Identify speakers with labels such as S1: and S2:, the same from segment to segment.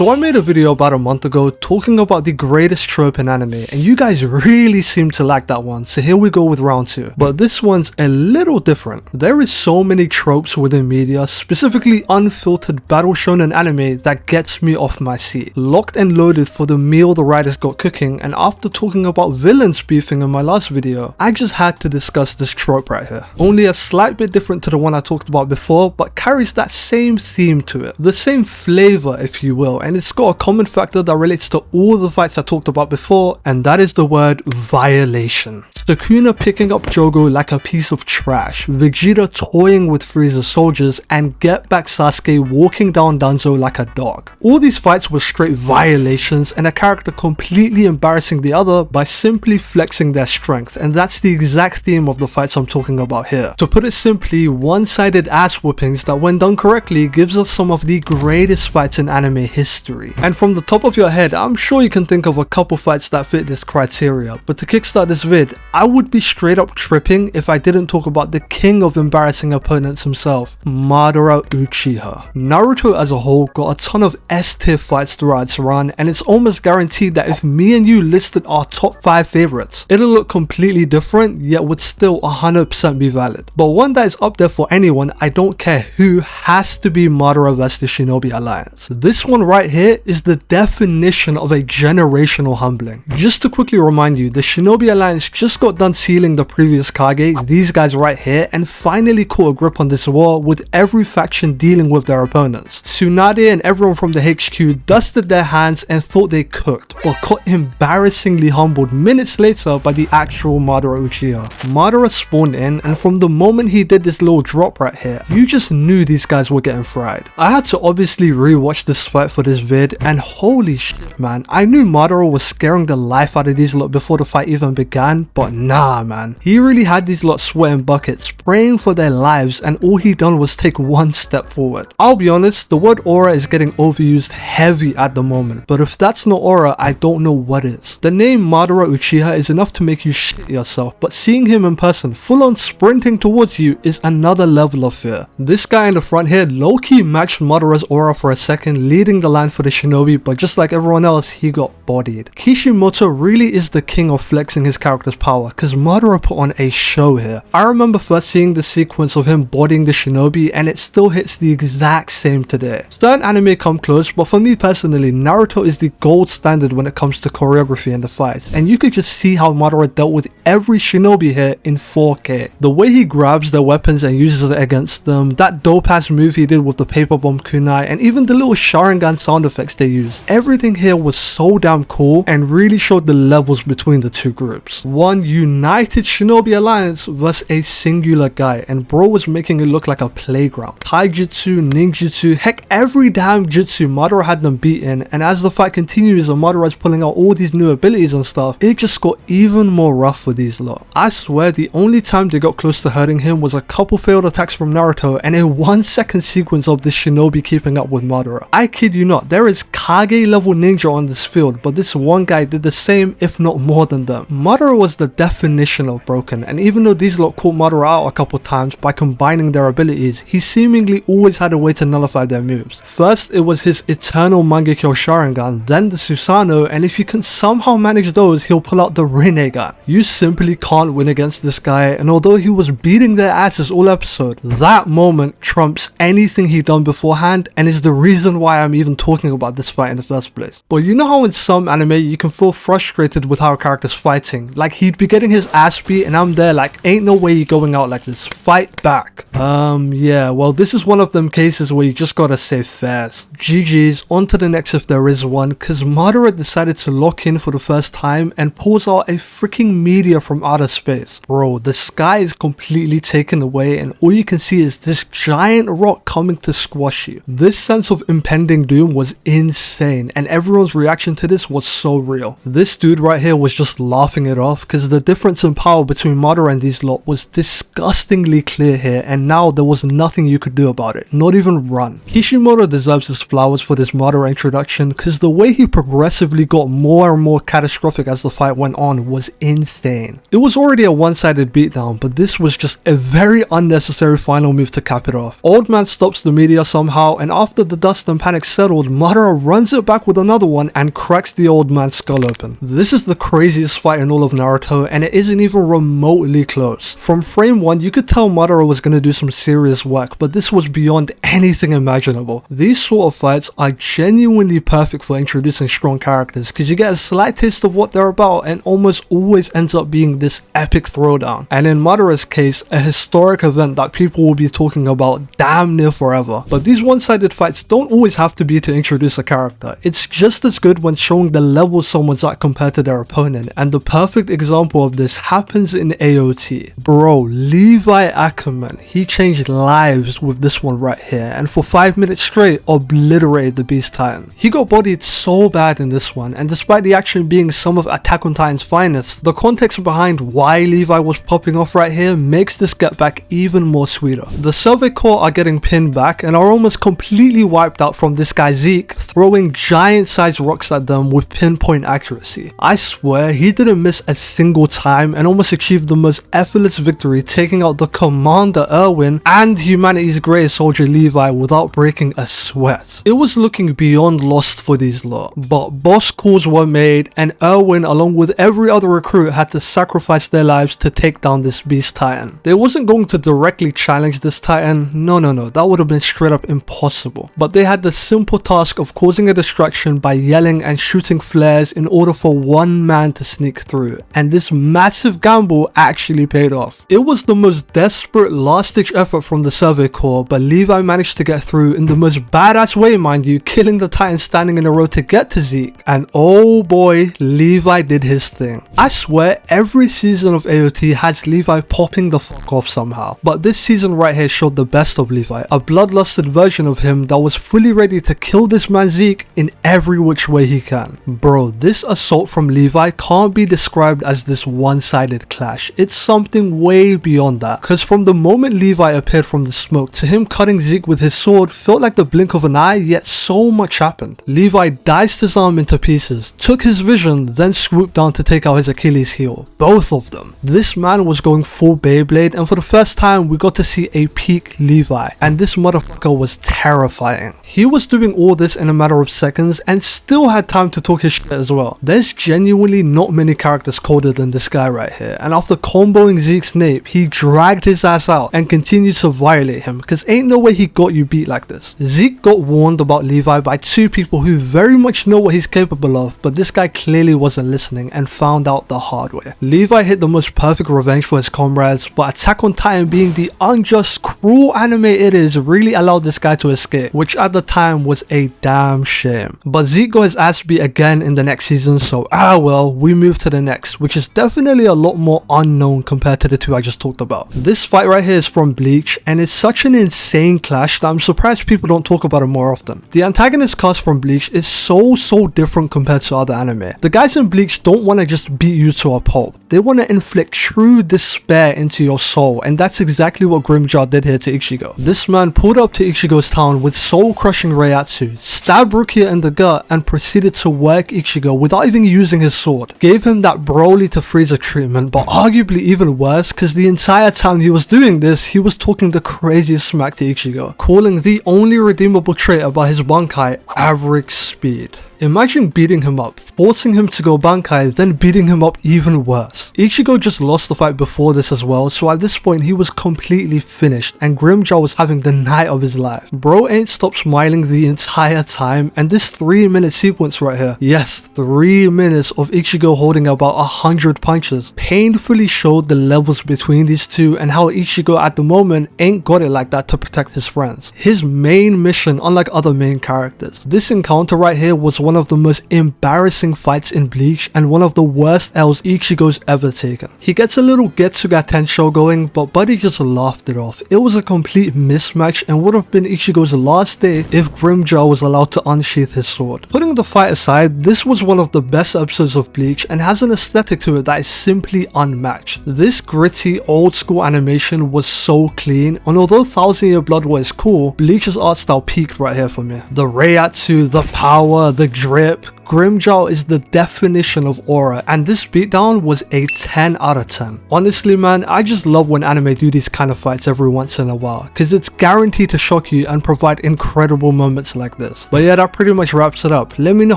S1: So I made a video about a month ago talking about the greatest trope in anime, and you guys really seem to like that one, so here we go with round 2. But this one's a little different. There is so many tropes within media, specifically unfiltered battle shonen anime, that gets me off my seat. Locked and loaded for the meal the writers got cooking, and after talking about villains beefing in my last video, I just had to discuss this trope right here. Only a slight bit different to the one I talked about before, but carries that same theme to it. The same flavor, if you will, and it's got a common factor that relates to all the fights I talked about before, and that is the word violation. Sukuna picking up Jogo like a piece of trash, Vegeta toying with Frieza's soldiers, and Get Back Sasuke walking down Danzo like a dog. All these fights were straight violations, and a character completely embarrassing the other by simply flexing their strength, and that's the exact theme of the fights I'm talking about here. To put it simply, one-sided ass whoopings that when done correctly gives us some of the greatest fights in anime history. And from the top of your head, I'm sure you can think of a couple fights that fit this criteria, but to kickstart this vid, I would be straight up tripping if I didn't talk about the king of embarrassing opponents himself, Madara Uchiha. Naruto as a whole got a ton of S-tier fights throughout its run, and it's almost guaranteed that if me and you listed our top 5 favorites, it'll look completely different, yet would still 100% be valid. But one that is up there for anyone, I don't care who, has to be Madara vs the Shinobi Alliance. This one right here is the definition of a generational humbling. Just to quickly remind you, the Shinobi Alliance just got done sealing the previous Kage, these guys right here, and finally caught a grip on this war, with every faction dealing with their opponents. Tsunade and everyone from the HQ dusted their hands and thought they cooked, but got embarrassingly humbled minutes later by the actual Madara Uchiha. Madara spawned in, and from the moment he did this little drop right here, you just knew these guys were getting fried. I had to obviously rewatch this fight for this vid, and holy shit man, I knew Madara was scaring the life out of these lot before the fight even began, but nah man, he really had these lot sweating buckets, praying for their lives, and all he done was take one step forward. I'll be honest, the word aura is getting overused heavy at the moment, but if that's not aura, I don't know what is. The name Madara Uchiha is enough to make you shit yourself, but seeing him in person full on sprinting towards you is another level of fear. This guy in the front here low-key matched Madara's aura for a second, leading the line for the Shinobi, but just like everyone else, he got bodied. Kishimoto really is the king of flexing his character's power, cause Madara put on a show here. I remember first seeing the sequence of him bodying the Shinobi, and it still hits the exact same today. Certain anime come close, but for me personally, Naruto is the gold standard when it comes to choreography and the fights, and you could just see how Madara dealt with every Shinobi here in 4K. The way he grabs their weapons and uses it against them, that dope ass move he did with the paper bomb kunai, and even the little Sharingan sound effects they used, everything here was so damn cool and really showed the levels between the two groups. One united Shinobi Alliance versus a singular guy, and bro was making it look like a playground. Taijutsu, ninjutsu, heck every damn jutsu, Madara had them beaten, and as the fight continues and Madara is pulling out all these new abilities and stuff, it just got even more rough for these lot. I swear the only time they got close to hurting him was a couple failed attacks from Naruto and a 1-second sequence of this Shinobi keeping up with Madara. I kid you not, there is Kage level ninja on this field, but this one guy did the same if not more than them. Madara was the definition of broken, and even though these lot caught Madara out a couple times by combining their abilities, he seemingly always had a way to nullify their moves. First it was his eternal Mangekyo Sharingan, then the Susanoo, and if you can somehow manage those, he'll pull out the Rinnegan. You simply can't win against this guy, and although he was beating their asses all episode, that moment trumps anything he'd done beforehand, and is the reason why I'm even talking about this fight in the first place. But you know how in some anime you can feel frustrated with how a character's fighting, like he'd be getting his ass beat and I'm there like, ain't no way you're going out like this, fight back. Yeah, well this is one of them cases where you just gotta say fast. GG's, on to the next if there is one, cause Madara decided to lock in for the first time and pulls out a freaking meteor from outer space. Bro, the sky is completely taken away and all you can see is this giant rock coming to squash you. This sense of impending doom was insane, and everyone's reaction to this was so real. This dude right here was just laughing it off, cause the the difference in power between Madara and these lot was disgustingly clear here, and now there was nothing you could do about it, not even run. Kishimoto deserves his flowers for this Madara introduction, because the way he progressively got more and more catastrophic as the fight went on was insane. It was already a one-sided beatdown, but this was just a very unnecessary final move to cap it off. Old Man stops the meteor somehow, and after the dust and panic settled, Madara runs it back with another one and cracks the old man's skull open. This is the craziest fight in all of Naruto, and it isn't even remotely close. From frame 1, you could tell Madara was going to do some serious work, but this was beyond anything imaginable. These sort of fights are genuinely perfect for introducing strong characters, because you get a slight taste of what they're about and almost always ends up being this epic throwdown. And in Madara's case, a historic event that people will be talking about damn near forever. But these one-sided fights don't always have to be to introduce a character. It's just as good when showing the level someone's at compared to their opponent, and the perfect example of this happens in AOT. Bro, Levi Ackerman, he changed lives with this one right here, and for 5 minutes straight obliterated the Beast Titan. He got bodied so bad in this one, and despite the action being some of Attack on Titan's finest, the context behind why Levi was popping off right here makes this get back even more sweeter. The Survey Corps are getting pinned back and are almost completely wiped out from this guy Zeke throwing giant-sized rocks at them with pinpoint accuracy. I swear he didn't miss a single time and almost achieved the most effortless victory, taking out the Commander Erwin and humanity's greatest soldier Levi without breaking a sweat. It was looking beyond lost for these lot, but boss calls were made and Erwin along with every other recruit had to sacrifice their lives to take down this Beast Titan. They wasn't going to directly challenge this Titan, no, that would have been straight up impossible, but they had the simple task of causing a distraction by yelling and shooting flares in order for one man to sneak through, and this massive gamble actually paid off. It was the most desperate last-ditch effort from the Survey Corps, but Levi managed to get through in the most badass way, mind you, killing the Titan standing in a row to get to Zeke, and oh boy, Levi did his thing. I swear every season of AOT has Levi popping the fuck off somehow, but this season right here showed the best of Levi, a bloodlusted version of him that was fully ready to kill this man Zeke in every which way he can. Bro, this assault from Levi can't be described as this one-sided clash. It's something way beyond that, because from the moment Levi appeared from the smoke to him cutting Zeke with his sword felt like the blink of an eye, yet so much happened. Levi diced his arm into pieces, took his vision, then swooped down to take out his Achilles heel. Both of them. This man was going full Beyblade, and for the first time we got to see a peak Levi, and this motherfucker was terrifying. He was doing all this in a matter of seconds and still had time to talk his shit as well. There's genuinely not many characters colder than this guy right here, and after comboing Zeke's nape, he dragged his ass out and continued to violate him, because ain't no way he got you beat like this. Zeke got warned about Levi by two people who very much know what he's capable of, but this guy clearly wasn't listening and found out the hard way. Levi hit the most perfect revenge for his comrades, but Attack on Titan being the unjust, cruel anime it is really allowed this guy to escape, which at the time was a damn shame. But Zeke got his ass beat again in the next season, so well, we move to the next, which is definitely a lot more unknown compared to the two I just talked about. This fight right here is from Bleach, and it's such an insane clash that I'm surprised people don't talk about it more often. The antagonist cast from Bleach is so different compared to other anime. The guys in Bleach don't want to just beat you to a pulp. They want to inflict true despair into your soul, and that's exactly what Grimmjow did here to Ichigo. This man pulled up to Ichigo's town with soul-crushing Reiatsu, stabbed Rukia in the gut, and proceeded to work Ichigo without even using his sword. Gave him that Broly to Frieza treatment, but arguably even worse, because the entire time he was doing this, he was talking the craziest smack to Ichigo, calling the only redeemable trait about his Bankai average speed. Imagine beating him up, forcing him to go Bankai, then beating him up even worse. Ichigo just lost the fight before this as well, so at this point he was completely finished and Grimmjow was having the night of his life. Bro ain't stopped smiling the entire time, and this 3-minute sequence right here, yes, 3 minutes of Ichigo holding about 100 punches, painfully showed the levels between these two and how Ichigo at the moment ain't got it like that to protect his friends. His main mission, unlike other main characters. This encounter right here was one one of the most embarrassing fights in Bleach and one of the worst L's Ichigo's ever taken. He gets a little Getsuga Tensho going, but Buddy just laughed it off. It was a complete mismatch and would have been Ichigo's last day if Grimmjow was allowed to unsheath his sword. Putting the fight aside, this was one of the best episodes of Bleach and has an aesthetic to it that is simply unmatched. This gritty old school animation was so clean, and although Thousand Year Blood was cool, Bleach's art style peaked right here for me. The Reiatsu, the power, the drip, Grimmjow is the definition of aura, and this beatdown was a 10 out of 10. Honestly man, I just love when anime do these kind of fights every once in a while, because it's guaranteed to shock you and provide incredible moments like this. But yeah, that pretty much wraps it up. Let me know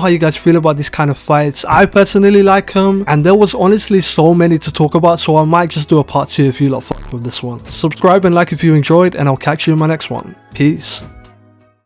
S1: how you guys feel about these kind of fights. I personally like them, and there was honestly so many to talk about, so I might just do a part 2 if you lot fuck with this one. Subscribe and like if you enjoyed, and I'll catch you in my next one. Peace.